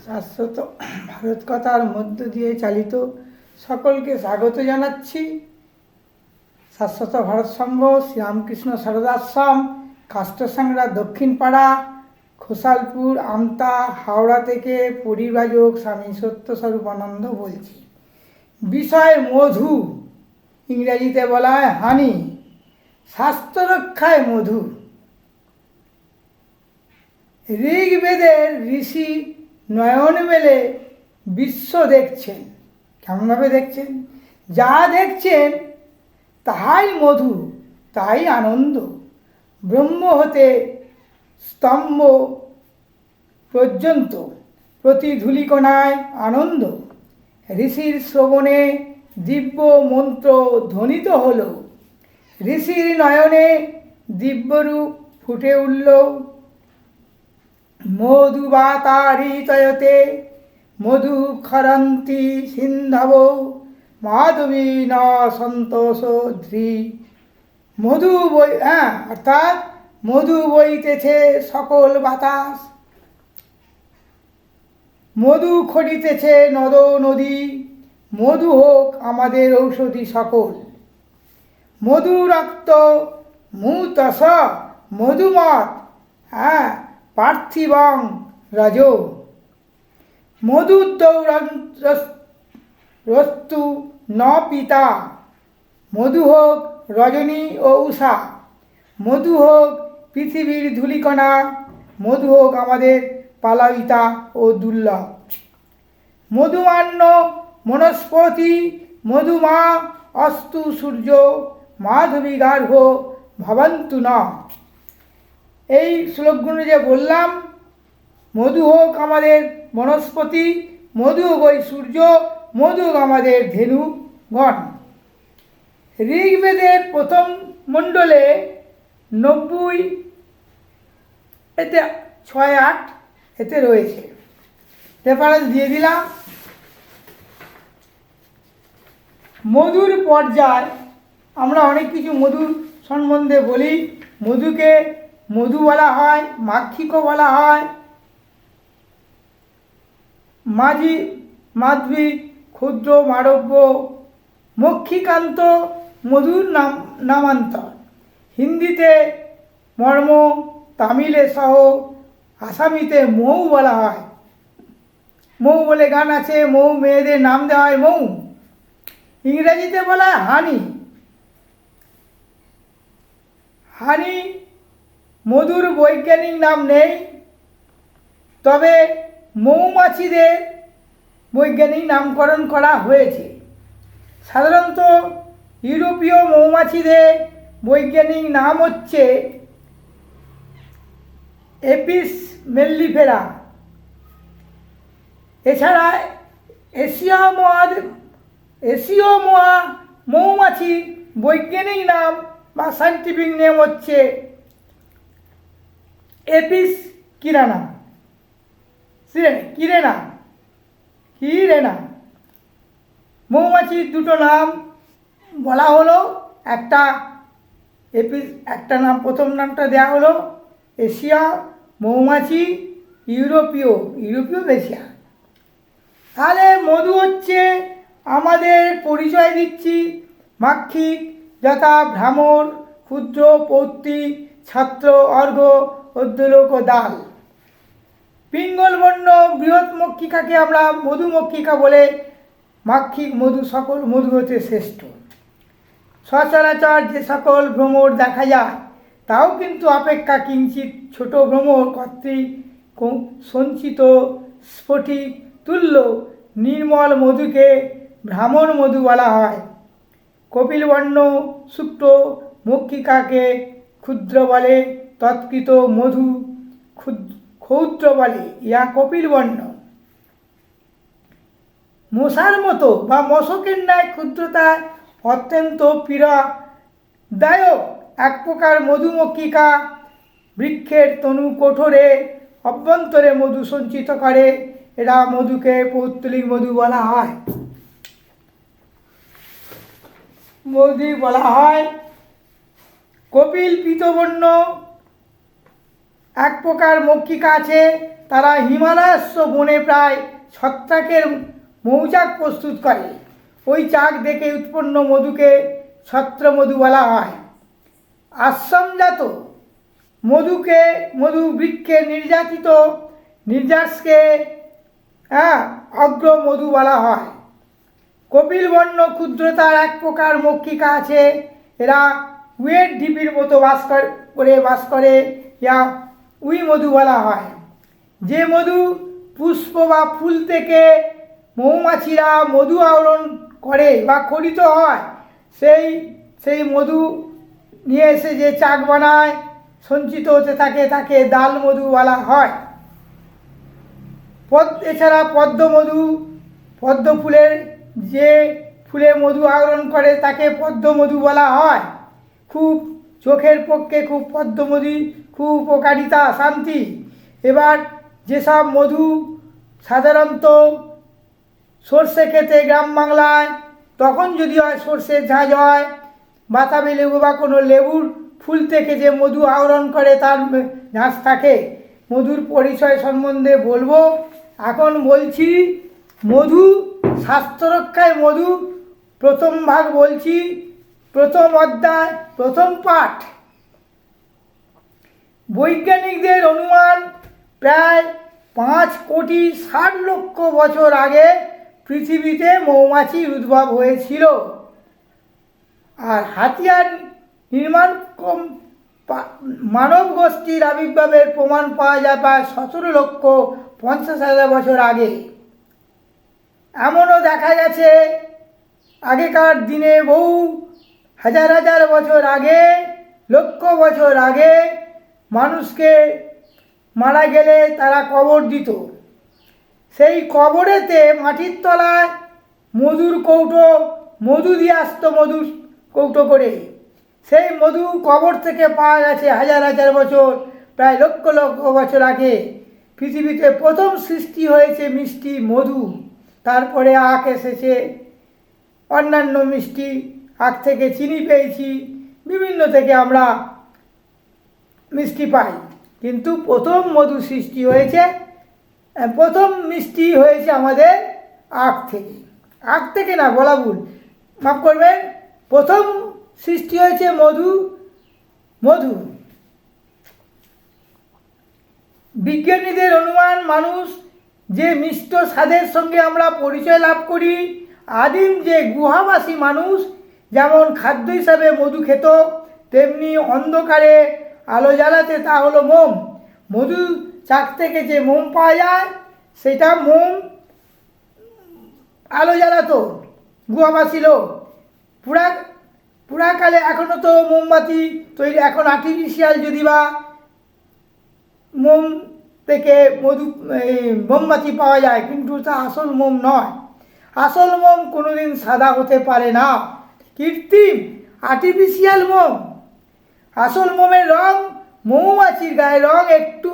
শাশ্বত ভারত কথার মধ্য দিয়ে চালিত সকলকে স্বাগত জানাচ্ছি। শাশ্বত ভারত সংঘ, শ্রীরামকৃষ্ণ সারদাশ্রম, কাষ্টসাংরা দক্ষিণ পাড়া, খোসালপুর, আমতা, হাওড়া থেকে পরিব্রাজক স্বামী সত্যস্বরূপানন্দ বলছি। বিষয় মধু, ইংরেজিতে বলা হয় হানি। স্বাস্থ্য রক্ষায় মধু। ঋগ্বেদের ঋষি নয়ন মেলে বিশ্ব দেখছেন। কেমনভাবে দেখছেন? যা দেখছেন তাহাই মধু, তাই আনন্দ। ব্রহ্ম হতে স্তম্ভ পর্যন্ত প্রতি ধূলিকণায় আনন্দ। ঋষির শ্রবণে দিব্য মন্ত্র ধ্বনিত হল। ঋষির নয়নে দিব্যরূপ ফুটে উঠল। মধুবাতারিতয়তে মধু খরন্তি সিন্ধব মাধবী ন সন্তোষ ধ্রি। মধু বই অর্থাৎ মধু বইতেছে সকল বাতাস, মধু খড়িতেছে নদ নদী। মধু হোক আমাদের ঔষধি সকল। মধু রক্ত মুতস মধুমত পার্থিবং রজ। মধুদ্রস্তু ন পিতা। মধু হোক রজনী ও উষা। মধু হোক পৃথিবীর ধূলিকণা। মধু হোক আমাদের পালাইতা ও দুর্লভ। মধুমান্য বনস্পতি মধুমা অস্তু সূর্য মাধবী গার্ভ ভবন্তু ন। এই শ্লোকগুলো যে বললাম, মধু হোক আমাদের বনস্পতি, মধু হোক ওই সূর্য, মধু হোক আমাদের ধেনুগণ। ঋগ্বেদের প্রথম মণ্ডলে 90 এতে 6-8 এতে রয়েছে। রেফারেন্স দিয়ে দিলাম। মধুর পর্যায় আমরা অনেক কিছু মধুর সম্বন্ধে বলি। মধুকে মধু বলা হয়, মাক্ষিকও বলা হয়, মাধবী, ক্ষুদ্র, মারব্য, মক্ষিকান্ত মধুর নামান্তর। হিন্দিতে মর্ম, তামিলে সহ, আসামিতে মৌ বলা হয়। মৌ বলে গান আছে, মৌ মেয়েদের নাম দেওয়া হয় মৌ। ইংরেজিতে বলা হয় হানি। হানি মধুর বৈজ্ঞানিক নাম নেই, তবে মৌমাছিদের বৈজ্ঞানিক নামকরণ করা হয়েছে। সাধারণত ইউরোপীয় মৌমাছিদের বৈজ্ঞানিক নাম হচ্ছে এপিস মেল্লিফেরা। এছাড়া এশীয় মৌমাছির বৈজ্ঞানিক নাম বা সাইন্টিফিক নেম হচ্ছে এপিস কিরেনা। মৌমাছির দুটো নাম বলা হলো। একটা নাম, প্রথম নামটা দেওয়া হলো এশিয়া মৌমাছি, ইউরোপীয় এশিয়া। তাহলে মধু হচ্ছে আমাদের পরিচয় দিচ্ছি মাক্ষিক, যথা ভ্রামর, ক্ষুদ্র, পৌত্রিক, ছাত্র, অর্ঘ, অধ্যলোক ও দাল। পিঙ্গল বর্ণ বৃহৎ মক্ষিকাকে আমরা মধুমক্ষিকা বলে। মাক্ষিক মধু সকল মধু হতে শ্রেষ্ঠ। সচরাচর যে সকল ভ্রমর দেখা যায় তাও কিন্তু অপেক্ষা কিঞ্চিত ছোট ভ্রমর কর্তৃক সঞ্চিত স্ফটিক তুল্য নির্মল মধুকে ভ্রামর মধু বলা হয়। কপিলবর্ণ শুক্র মক্ষিকাকে ক্ষুদ্র বলে, তৎকৃত মধু ক্ষৌদ্র বলে। ইহা কপিলবর্ণ। মশার মতো বা মশকের ন্যায় ক্ষুদ্রতায় অত্যন্ত পীড়াদায়ক এক প্রকার মধুমক্ষিকা বৃক্ষের তনু কোঠরে অভ্যন্তরে মধু সঞ্চিত করে। এরা মধুকে পৌত্তলিক মধু বলা হয়। কপিল পীতবর্ণ এক প্রকার মক্ষিকা আছে, তারা হিমালয়স্য বনে প্রায় ছত্রাকের মৌচাক প্রস্তুত করে। ওই চাক দেখে উৎপন্ন মধুকে ছত্রমধু বলা হয়। আশ্রমজাত মধু বৃক্ষে নির্যাতিত নির্যাসকে অগ্র মধু বলা হয়। কপিলবর্ণ ক্ষুদ্রতার এক প্রকার মক্ষিকা আছে, এরা উইয়ের ঢিপির মতো বাস করে ইয়া উই মধু বলা হয়। যে মধু পুষ্প বা ফুল থেকে মৌমাছিরা মধু আহরণ করে বা খরিত হয়, সেই মধু নিয়ে এসে যে চাক বানায় সঞ্চিত হতে থাকে তাকে দাল মধু বলা হয়। এছাড়া পদ্ম ফুলের যে ফুলে মধু আহরণ করে তাকে পদ্মমধু বলা হয়। খুব চোখের পক্ষে পদ্মমধু খুব উপকারিতা, শান্তি। এবার যেসব মধু সাধারণত সর্ষে খেতে গ্রাম বাংলায়, তখন যদি হয় সর্ষের ঝাঁজ হয়, বাতাবি লেবু বা কোনো লেবুর ফুল থেকে যে মধু আহরণ করে তার ঝাঁজ থাকে। মধুর পরিচয় সম্বন্ধে বলবো। এখন বলছি মধু, স্বাস্থ্য রক্ষায় মধু প্রথম ভাগ বলছি, প্রথম অধ্যায়, প্রথম পাঠ। বৈজ্ঞানিকদের অনুমান প্রায় 5,60,00,000 বছর আগে পৃথিবীতে মৌমাছির উদ্ভব হয়েছিল। আর হাতিয়ার নির্মাণ মানব গোষ্ঠীর আবির্ভাবের প্রমাণ পাওয়া যায় প্রায় 17,50,000 বছর আগে। এমনও দেখা গেছে আগেকার দিনে বহু হাজার হাজার বছর আগে, লক্ষ বছর আগে মানুষকে মারা গেলে তারা কবর দিত। সেই কবরেতে মাটির তলায় মধু দিয়ে আসতো, মধুর কৌটো করে। সেই মধু কবর থেকে পাওয়া গেছে হাজার হাজার বছর, প্রায় লক্ষ লক্ষ বছর আগে। পৃথিবীতে প্রথম সৃষ্টি হয়েছে মিষ্টি মধু, তারপরে আখ এসেছে, অন্যান্য মিষ্টি, আখ থেকে চিনি পেয়েছি, বিভিন্ন থেকে আমরা মিষ্টি পাই। কিন্তু প্রথম মধু সৃষ্টি হয়েছে, প্রথম মিষ্টি হয়েছে আমাদের আখ থেকে না, বলা ভুল, মাফ করবেন। প্রথম সৃষ্টি হয়েছে মধু। বিজ্ঞানীদের অনুমান মানুষ যে মিষ্ট স্বাদের সঙ্গে আমরা পরিচয় লাভ করি, আদিম যে গুহাবাসী মানুষ যেমন খাদ্য হিসাবে মধু খেত, তেমনি অন্ধকারে আলো জ্বালাতে তা হলো মোম। মধু চাক থেকে যে মোম পাওয়া যায়, সেটা মোম আলো জ্বালাতো গুহাবাসী লোক। পুরাকালে এখনও তো মোমবাতি তৈরি, এখন আর্টিফিশিয়াল যদি বা মোম থেকে মোমবাতি পাওয়া যায়, কিন্তু তা আসল মোম নয়। আসল মোম কোনোদিন সাদা হতে পারে না, কৃত্রিম আর্টিফিশিয়াল মোম। আসল মোমের রং, মৌমাছির গায়ের রং একটু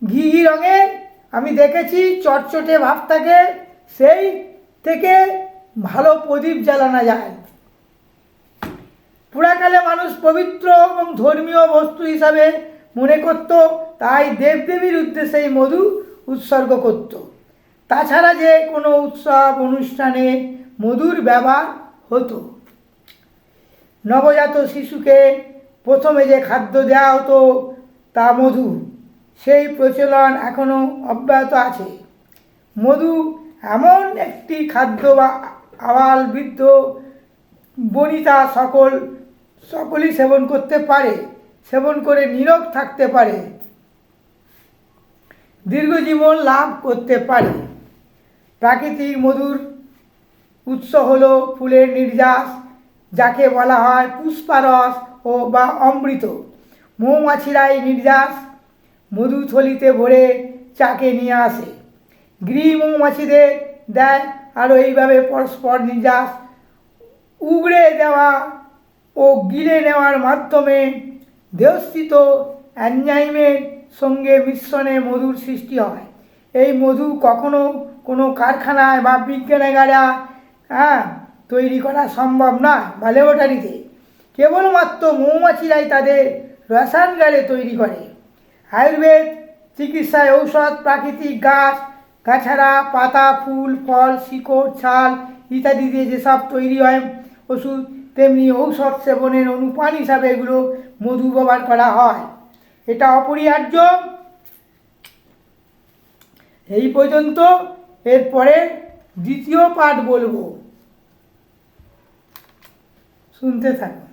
ঘি রঙের, আমি দেখেছি, চটচটে ভাব থাকে, সেই থেকে ভালো প্রদীপ জ্বালানো যায়। পুরাকালে মানুষ পবিত্র এবং ধর্মীয় বস্তু হিসাবে মনে করত, তাই দেবদেবীর উদ্দেশ্যে এই মধু উৎসর্গ করত। তাছাড়া যে কোনো উৎসব অনুষ্ঠানে মধুর ব্যবহার হতো। নবজাত শিশুকে প্রথমে যে খাদ্য দেওয়া হতো তা মধু, সেই প্রচলন এখনও অব্যাহত আছে। মধু এমন একটি খাদ্য বা আবাল বৃদ্ধ বনিতা সকলই সেবন করতে পারে, সেবন করে নীরোগ থাকতে পারে, দীর্ঘজীবন লাভ করতে পারে। প্রাকৃতিক মধুর উৎস হলো ফুলের নির্যাস, যাকে বলা হয় পুষ্পারস বা অমৃত। মৌমাছিরা এই নির্যাস মধু থলিতে ভরে চাকে নিয়ে আসে, গৃহ মৌমাছিদের দেয়। আর এইভাবে পরস্পর নির্যাস উগড়ে দেওয়া ও গিলে নেওয়ার মাধ্যমে দেহস্থিত এনজাইমের সঙ্গে মিশ্রণে মধুর সৃষ্টি হয়। এই মধু কখনো কোনো কারখানায় বা বিজ্ঞানাগারে তৈরি করা সম্ভব নয় বা ল্যাবরেটরিতে। কেবলমাত্র মৌমাছিরাই তাদের রসায়নগারে তৈরি করে। আয়ুর্বেদ চিকিৎসায় ঔষধ, প্রাকৃতিক গাছ গাছাড়া, পাতা, ফুল, ফল, শিকড়, ছাল ইত্যাদি দিয়ে যেসব তৈরি হয় ওষুধ, তেমনি ঔষধ সেবনের অনুপান হিসাবে এগুলো মধু ব্যবহার করা হয়। এটা অপরিহার্য। এই পর্যন্ত। এরপরে দ্বিতীয় পাঠ বলবো, শুনতে থাকো।